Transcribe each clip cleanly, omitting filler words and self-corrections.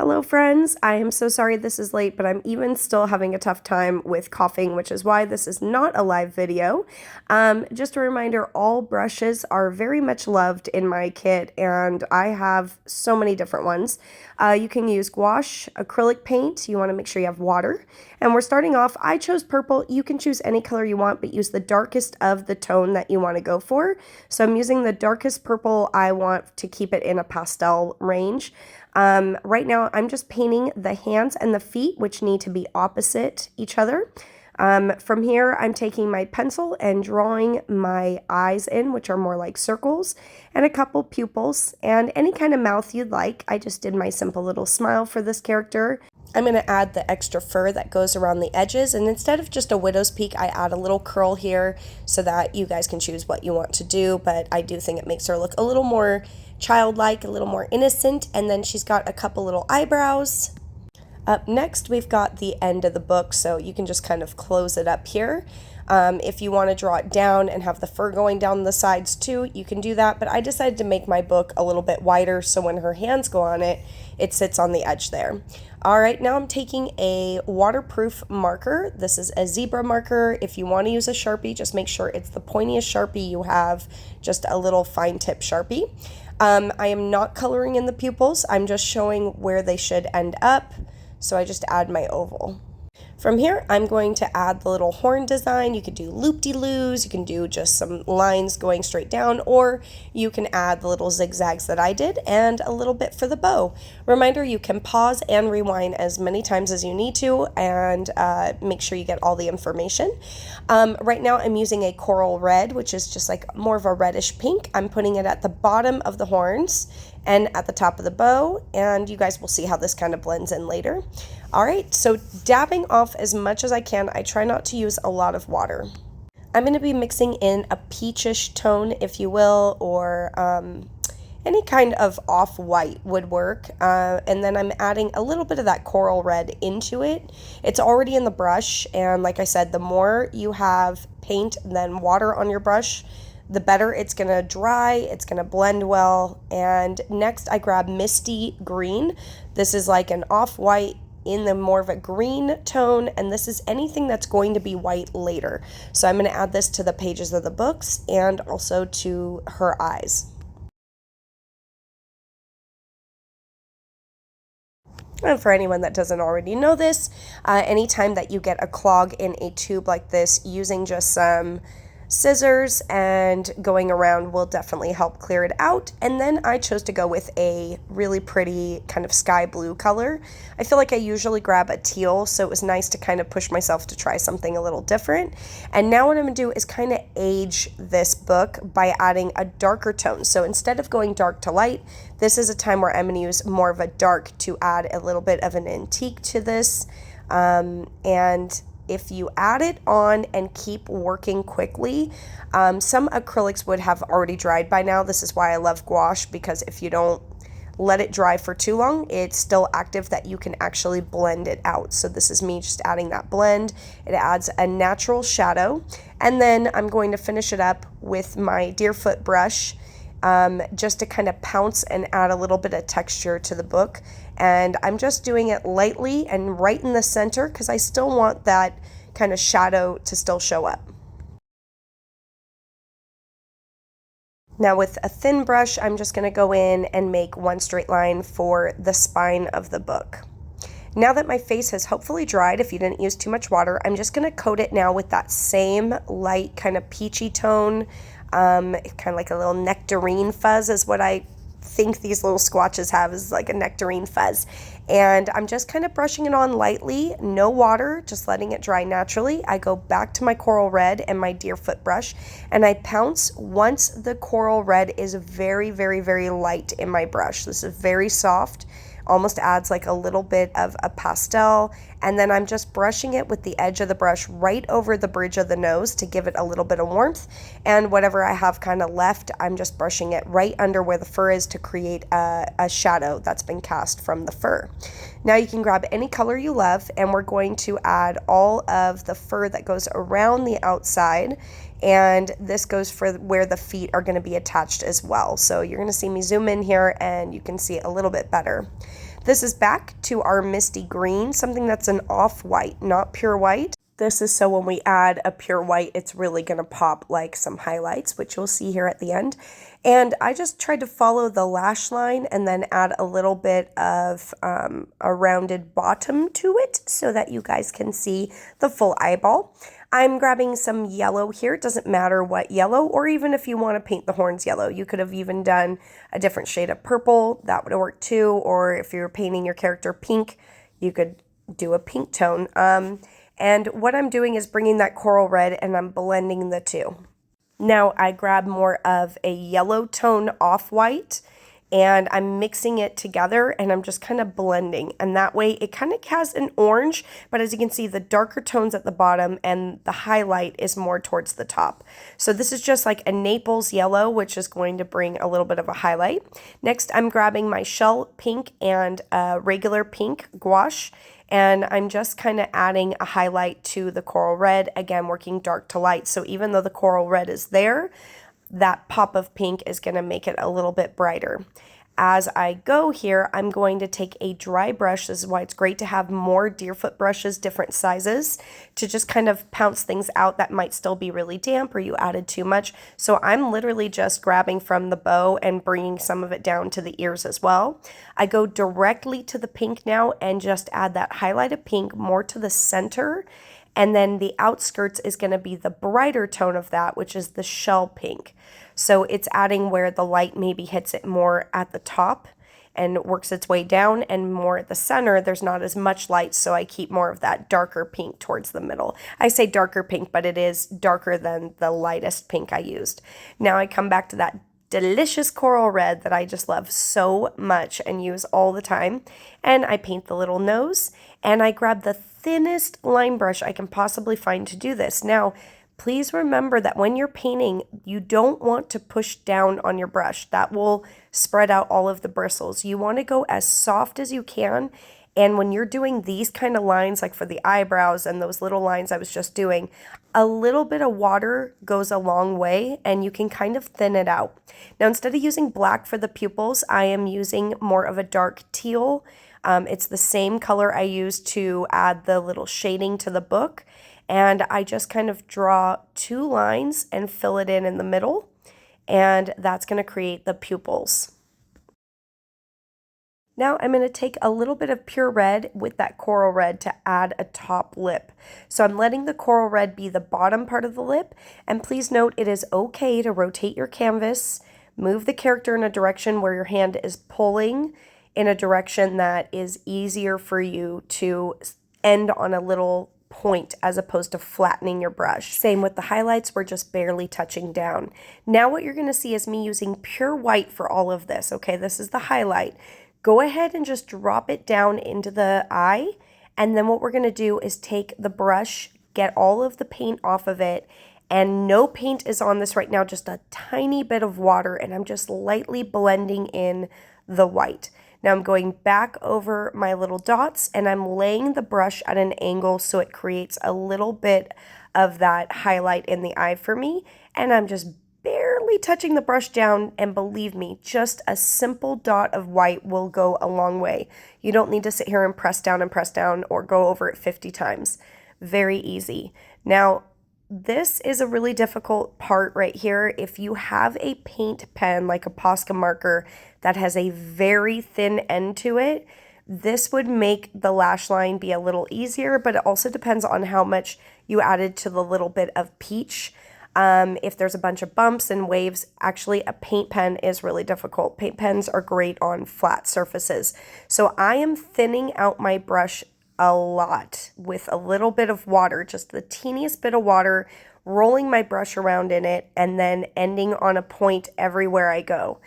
Hello friends, I am so sorry this is late, but I'm even still having a tough time with coughing, which is why this is not a live video. Just a reminder, all brushes are very much loved in my kit, and I have so many different ones. You can use gouache, acrylic paint, you want to make sure you have water. And we're starting off, I chose purple. You can choose any color you want, but use the darkest of the tone that you want to go for. So I'm using the darkest purple. I want to keep it in a pastel range. Right now I'm just painting the hands and the feet, which need to be opposite each other. From here, I'm taking my pencil and drawing my eyes in, which are more like circles, and a couple pupils, and any kind of mouth you'd like. I just did my simple little smile for this character. I'm going to add the extra fur that goes around the edges, and instead of just a widow's peak, I add a little curl here so that you guys can choose what you want to do, but I do think it makes her look a little more childlike, a little more innocent, and then she's got a couple little eyebrows. Up next, we've got the end of the book, so you can just kind of close it up here. If you want to draw it down and have the fur going down the sides too, you can do that, but I decided to make my book a little bit wider so when her hands go on it, it sits on the edge there. Alright, now I'm taking a waterproof marker. This is a zebra marker. If you want to use a Sharpie, just make sure it's the pointiest Sharpie you have, just a little fine tip Sharpie. I am not coloring in the pupils, I'm just showing where they should end up, so I just add my oval. From here, I'm going to add the little horn design. You could do loop-de-loos, you can do just some lines going straight down, or you can add the little zigzags that I did and a little bit for the bow. Reminder, you can pause and rewind as many times as you need to, and make sure you get all the information. Right now, I'm using a coral red, which is just like more of a reddish pink. I'm putting it at the bottom of the horns and at the top of the bow, and you guys will see how this kind of blends in later. Alright, so dabbing off as much as I can. I try not to use a lot of water. I'm going to be mixing in a peachish tone, if you will, or any kind of off-white would work, and then I'm adding a little bit of that coral red into it. It's already in the brush, and like I said, the more you have paint than water on your brush, the better it's going to dry, it's going to blend well. And next I grab Misty Green. This is like an off-white in the more of a green tone, and this is anything that's going to be white later. So I'm going to add this to the pages of the books and also to her eyes. And for anyone that doesn't already know this, anytime that you get a clog in a tube like this, using just some scissors and going around will definitely help clear it out. And then I chose to go with a really pretty kind of sky blue color. I feel like I usually grab a teal, so it was nice to kind of push myself to try something a little different. And now what I'm going to do is kind of age this book by adding a darker tone. So instead of going dark to light, this is a time where I'm going to use more of a dark to add a little bit of an antique to this. And if you add it on and keep working quickly, some acrylics would have already dried by now. This is why I love gouache, because if you don't let it dry for too long, it's still active that you can actually blend it out. So this is me just adding that blend. It adds a natural shadow. And then I'm going to finish it up with my Deerfoot brush, just to kind of pounce and add a little bit of texture to the book. And I'm just doing it lightly and right in the center because I still want that kind of shadow to still show up. Now with a thin brush, I'm just going to go in and make one straight line for the spine of the book. Now that my face has hopefully dried, if you didn't use too much water, I'm just going to coat it now with that same light kind of peachy tone. Kind of like a little nectarine fuzz is what I think these little squatches have, is like a nectarine fuzz. And I'm just kind of brushing it on lightly, no water, just letting it dry naturally. I go back to my coral red and my Deerfoot brush, and I pounce once the coral red is very, very, very light in my brush. This is very soft, almost adds like a little bit of a pastel, and then I'm just brushing it with the edge of the brush right over the bridge of the nose to give it a little bit of warmth, and whatever I have kind of left, I'm just brushing it right under where the fur is to create a shadow that's been cast from the fur. Now you can grab any color you love, and we're going to add all of the fur that goes around the outside, and this goes for where the feet are going to be attached as well. So you're going to see me zoom in here and you can see it a little bit better. This is back to our misty green, something that's an off-white, not pure white. This is so when we add a pure white, it's really going to pop like some highlights, which you'll see here at the end. And I just tried to follow the lash line and then add a little bit of a rounded bottom to it so that you guys can see the full eyeball. I'm grabbing some yellow here. It doesn't matter what yellow, or even if you want to paint the horns yellow, you could have even done a different shade of purple. That would work too. Or if you're painting your character pink, you could do a pink tone. And what I'm doing is bringing that coral red and I'm blending the two. Now I grab more of a yellow tone off-white and I'm mixing it together and I'm just kind of blending. And that way it kind of has an orange, but as you can see, the darker tones at the bottom and the highlight is more towards the top. So this is just like a Naples yellow, which is going to bring a little bit of a highlight. Next, I'm grabbing my shell pink and regular pink gouache, and I'm just kind of adding a highlight to the coral red, again, working dark to light. So even though the coral red is there, that pop of pink is going to make it a little bit brighter. As I go here, I'm going to take a dry brush. This is why it's great to have more deerfoot brushes, different sizes, to just kind of pounce things out that might still be really damp or you added too much. So I'm literally just grabbing from the bow and bringing some of it down to the ears as well. I go directly to the pink now and just add that highlight of pink more to the center. And then the outskirts is going to be the brighter tone of that, which is the shell pink. So it's adding where the light maybe hits it more at the top and works its way down, and more at the center, there's not as much light, so I keep more of that darker pink towards the middle. I say darker pink, but it is darker than the lightest pink I used. Now I come back to that delicious coral red that I just love so much and use all the time, and I paint the little nose, and I grab the thinnest line brush I can possibly find to do this. Now, please remember that when you're painting, you don't want to push down on your brush. That will spread out all of the bristles. You want to go as soft as you can. And when you're doing these kind of lines, like for the eyebrows and those little lines I was just doing, a little bit of water goes a long way and you can kind of thin it out. Now, instead of using black for the pupils, I am using more of a dark teal. It's the same color I used to add the little shading to the book. And I just kind of draw two lines and fill it in the middle. And that's going to create the pupils. Now I'm going to take a little bit of pure red with that coral red to add a top lip. So I'm letting the coral red be the bottom part of the lip. And please note, it is okay to rotate your canvas, move the character in a direction where your hand is pulling in a direction that is easier for you to end on a little point as opposed to flattening your brush. Same with the highlights, we're just barely touching down. Now what you're going to see is me using pure white for all of this. Okay, this is the highlight. Go ahead and just drop it down into the eye, and then what we're going to do is take the brush, get all of the paint off of it, and no paint is on this right now, just a tiny bit of water, and I'm just lightly blending in the white. Now I'm going back over my little dots and I'm laying the brush at an angle so it creates a little bit of that highlight in the eye for me. And I'm just barely touching the brush down, and believe me, just a simple dot of white will go a long way. You don't need to sit here and press down or go over it 50 times. Very easy. Now, this is a really difficult part right here. If you have a paint pen like a Posca marker that has a very thin end to it, this would make the lash line be a little easier, but it also depends on how much you added to the little bit of peach. If there's a bunch of bumps and waves, actually a paint pen is really difficult. Paint pens are great on flat surfaces. So I am thinning out my brush a lot with a little bit of water, just the teeniest bit of water, rolling my brush around in it, and then ending on a point everywhere I go.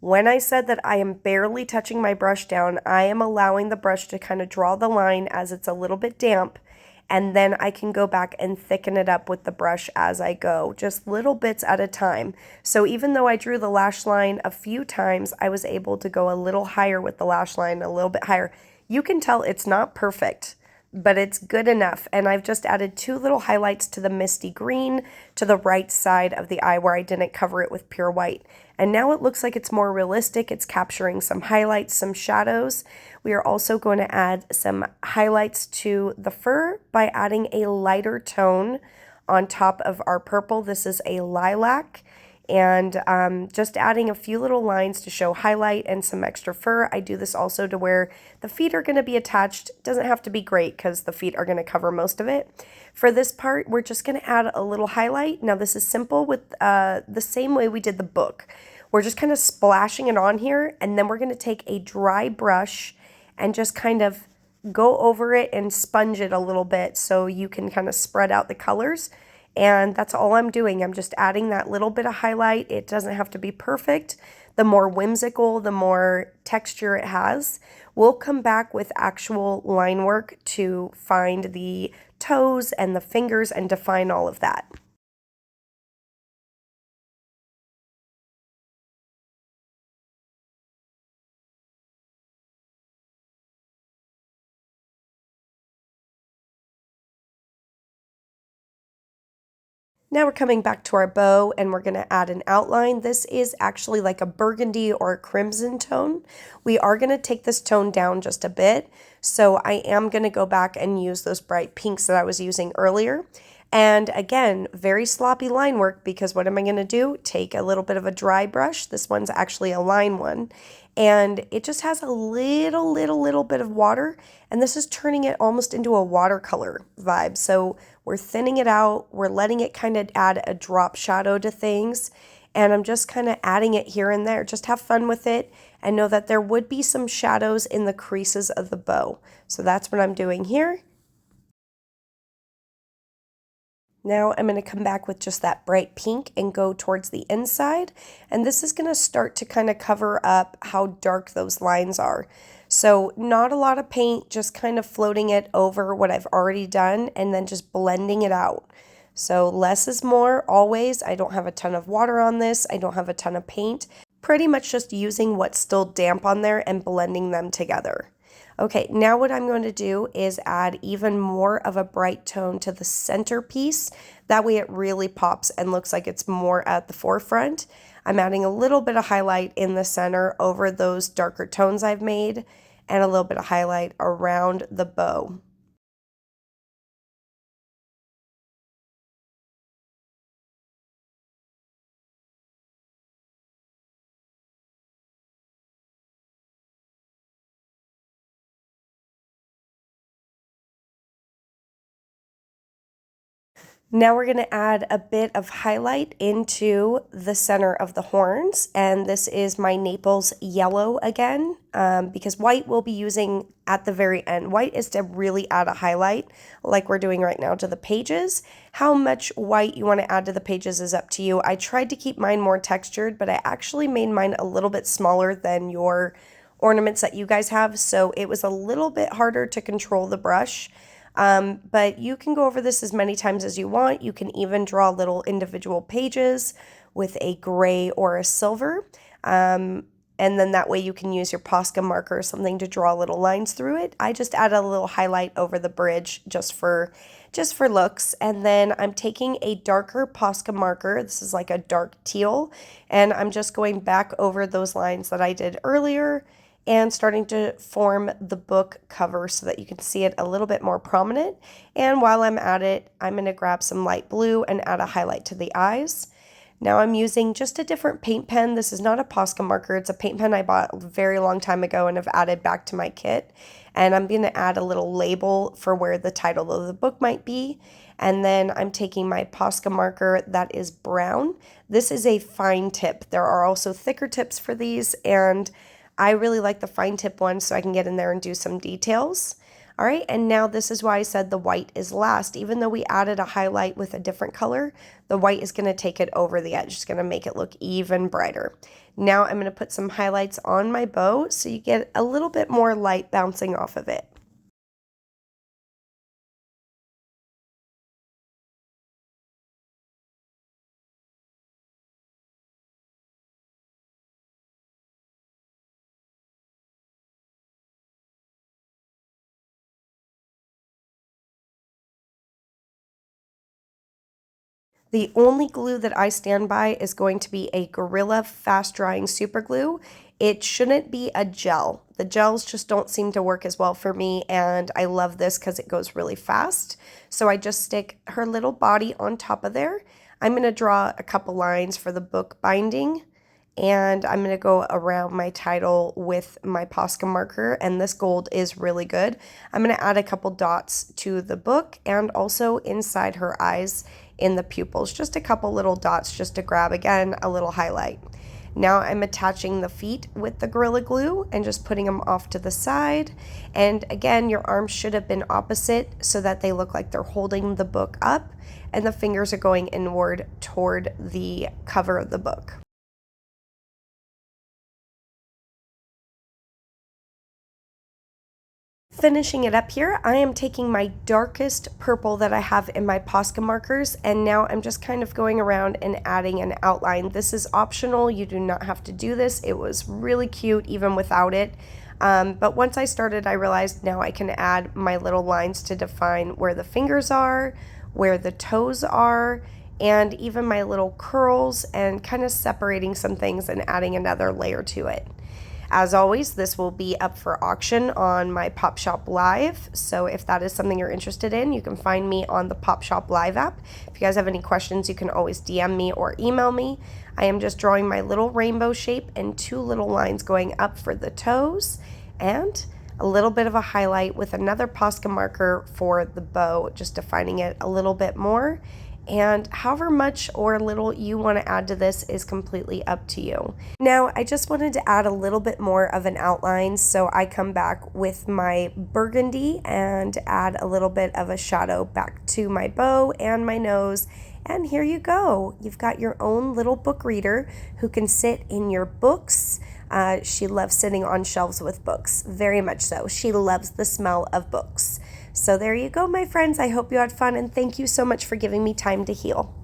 When I said that I am barely touching my brush down, I am allowing the brush to kind of draw the line as it's a little bit damp, and then I can go back and thicken it up with the brush as I go, just little bits at a time. So even though I drew the lash line a few times, I was able to go a little higher with the lash line, a little bit higher. You can tell it's not perfect, but it's good enough. And I've just added two little highlights to the misty green to the right side of the eye where I didn't cover it with pure white. And now it looks like it's more realistic. It's capturing some highlights, some shadows. We are also going to add some highlights to the fur by adding a lighter tone on top of our purple. This is a lilac. And just adding a few little lines to show highlight and some extra fur. I do this also to where the feet are going to be attached. It doesn't have to be great because the feet are going to cover most of it. For this part, we're just going to add a little highlight. Now this is simple with the same way we did the book. We're just kind of splashing it on here, and then we're going to take a dry brush and just kind of go over it and sponge it a little bit so you can kind of spread out the colors. And that's all I'm doing. I'm just adding that little bit of highlight. It doesn't have to be perfect. The more whimsical, the more texture it has. We'll come back with actual line work to find the toes and the fingers and define all of that. Now we're coming back to our bow and we're going to add an outline. This is actually like a burgundy or a crimson tone. We are going to take this tone down just a bit. So I am going to go back and use those bright pinks that I was using earlier. And again, very sloppy line work because what am I going to do? Take a little bit of a dry brush. This one's actually a line one. And it just has a little bit of water. And this is turning it almost into a watercolor vibe. So we're thinning it out. We're letting it kind of add a drop shadow to things. And I'm just kind of adding it here and there. Just have fun with it and know that there would be some shadows in the creases of the bow. So that's what I'm doing here. Now I'm going to come back with just that bright pink and go towards the inside. And this is going to start to kind of cover up how dark those lines are. So not a lot of paint, just kind of floating it over what I've already done and then just blending it out. So less is more always. I don't have a ton of water on this. I don't have a ton of paint. Pretty much just using what's still damp on there and blending them together. Okay, now what I'm going to do is add even more of a bright tone to the centerpiece. That way it really pops and looks like it's more at the forefront. I'm adding a little bit of highlight in the center over those darker tones I've made and a little bit of highlight around the bow. Now we're going to add a bit of highlight into the center of the horns, and this is my Naples yellow again, because white we'll be using at the very end. White is to really add a highlight, like we're doing right now to the pages. How much white you want to add to the pages is up to you. I tried to keep mine more textured, but I actually made mine a little bit smaller than your ornaments that you guys have, so it was a little bit harder to control the brush. But you can go over this as many times as you want. You can even draw little individual pages with a gray or a silver. And then that way you can use your Posca marker or something to draw little lines through it. I just add a little highlight over the bridge just for looks. And then I'm taking a darker Posca marker. This is like a dark teal. And I'm just going back over those lines that I did earlier and starting to form the book cover so that you can see it a little bit more prominent. And while I'm at it, I'm going to grab some light blue and add a highlight to the eyes. Now I'm using just a different paint pen. This is not a Posca marker. It's a paint pen I bought a very long time ago and have added back to my kit. And I'm going to add a little label for where the title of the book might be. And then I'm taking my Posca marker that is brown. This is a fine tip. There are also thicker tips for these, and I really like the fine tip one so I can get in there and do some details. All right, and now this is why I said the white is last. Even though we added a highlight with a different color, the white is going to take it over the edge. It's going to make it look even brighter. Now I'm going to put some highlights on my bow so you get a little bit more light bouncing off of it. The only glue that I stand by is going to be a Gorilla Fast Drying Super Glue. It shouldn't be a gel. The gels just don't seem to work as well for me, and I love this because it goes really fast. So I just stick her little body on top of there. I'm going to draw a couple lines for the book binding, and I'm going to go around my title with my Posca marker, and this gold is really good. I'm going to add a couple dots to the book and also inside her eyes in the pupils, just a couple little dots just to grab, again, a little highlight. Now I'm attaching the feet with the Gorilla Glue and just putting them off to the side. And again, your arms should have been opposite so that they look like they're holding the book up and the fingers are going inward toward the cover of the book. Finishing it up here, I am taking my darkest purple that I have in my Posca markers, and now I'm just kind of going around and adding an outline. This is optional, you do not have to do this. It was really cute even without it. But once I started, I realized now I can add my little lines to define where the fingers are, where the toes are, and even my little curls, and kind of separating some things and adding another layer to it. As always, this will be up for auction on my Pop Shop Live, so if that is something you're interested in, you can find me on the Pop Shop Live app. If you guys have any questions, you can always DM me or email me. I am just drawing my little rainbow shape and two little lines going up for the toes, and a little bit of a highlight with another Posca marker for the bow, just defining it a little bit more. And however much or little you want to add to this is completely up to you. Now, I just wanted to add a little bit more of an outline, so I come back with my burgundy and add a little bit of a shadow back to my bow and my nose. And here you go. You've got your own little book reader who can sit in your books. She loves sitting on shelves with books, very much so. She loves the smell of books. So there you go, my friends. I hope you had fun, and thank you so much for giving me time to heal.